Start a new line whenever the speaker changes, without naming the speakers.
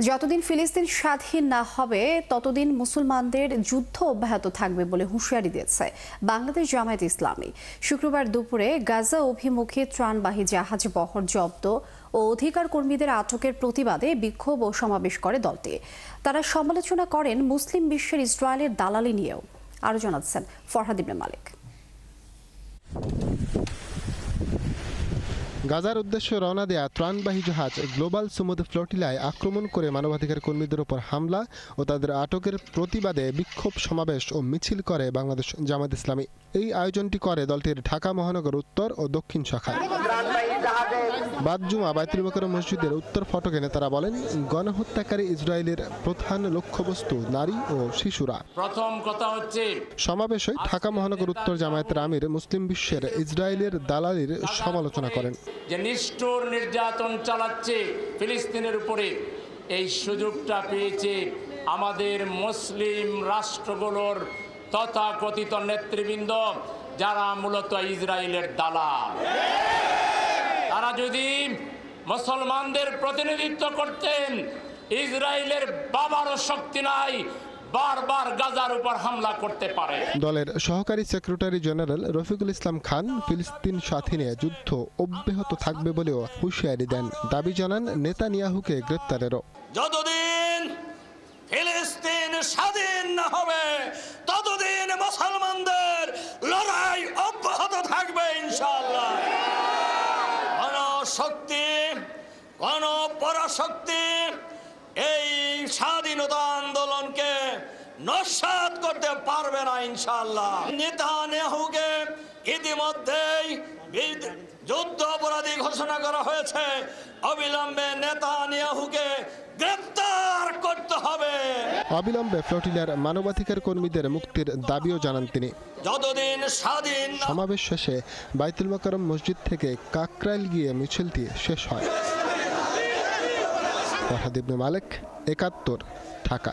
যতদিন ফিলিস্তিন স্বাধীন না হবে ততদিন মুসলমানদের যুদ্ধ অব্যাহত থাকবে বলে হুঁশিয়ারি দিয়েছে বাংলাদেশ জামায়াত ইসলামী। শুক্রবার দুপুরে গাজা অভিমুখী ত্রাণবাহী জাহাজ বহর জব্দ ও অধিকার কর্মীদের আটকের প্রতিবাদে বিক্ষোভ ও সমাবেশ করে দলটি। তারা সমালোচনা করেন মুসলিম বিশ্বের ইসরায়েলের দালালি নিয়েও। আরও জানাচ্ছেন ফরহাদ ইবনে মালিক।
গাজার উদ্দেশ্যে রওনা দেয়া ত্রাণবাহী জাহাজ গ্লোবাল সুমুদ ফ্লোটিলায় আক্রমণ করে মানবাধিকার কর্মীদের উপর হামলা ও তাদের আটকের প্রতিবাদে বিক্ষোভ সমাবেশ ও মিছিল করে বাংলাদেশ জামায়াত ইসলামী। এই আয়োজনটি করে দলটির ঢাকা মহানগর উত্তর ও দক্ষিণ শাখায়। বাদ জুমা বাইতুল মোকাররম মসজিদের উত্তর ফটকে নেতারা বলেন, গণহত্যাকারী ইসরায়েলের প্রধান লক্ষ্যবস্তু নারী ও শিশুরা।
প্রথম কথা হচ্ছে
সমাবেশে ঢাকা মহানগর উত্তর জামায়াতের আমির মুসলিম বিশ্বের ইসরায়েলের দালালির সমালোচনা করেন।
যে নিষ্ঠুর নির্যাতন চালাচ্ছে ফিলিস্তিনের উপরে, এই সুযোগটা পেয়েছে আমাদের মুসলিম রাষ্ট্রগুলোর তথাকথিত নেতৃবৃন্দ, যারা মূলত ইসরায়েলের দালাল। তারা যদি মুসলমানদের প্রতিনিধিত্ব করতেন, ইসরায়েলের বাবারও শক্তি নাই বারবার গাজার উপর হামলা করতে পারে।
দলের সহকারী সেক্রেটারি জেনারেল রফিকুল ইসলাম খান ফিলিস্তিন স্বাধীনে যুদ্ধ অব্যাহত থাকবে বলেও হুঁশিয়ারি দেন। দাবি জানান নেতানিয়াহুকে গ্রেপ্তারেরও।
যতদিন ফিলিস্তিন স্বাধীন না হবে ততদিন মুসলমানদের লড়াই অব্যাহত থাকবে ইনশাআল্লাহ। কোন শক্তি, কোন পরাশক্তি এই স্বাধীনতা আন্দোলনকে নস্যাৎ করতে পারবে না ইনশাআল্লাহ। নেতানিয়াহুকে ইতিমধ্যেই যুদ্ধ অপরাধী ঘোষণা করা হয়েছে। অবিলম্বে নেতানিয়াহুকে গ্রেফতার করতে হবে।
অবিলম্বে ফ্লোটিলার মানবাধিকার কর্মীদের মুক্তির দাবিও জানান তিনি।
যতদিন স্বাধীন।
সমাবেশ শেষে বাইতুল মোকাররম মসজিদ থেকে কাকরাইল গিয়ে মিছিলটি শেষ হয়। ফরহাদ ইবনে মালিক, ৭১, ঢাকা।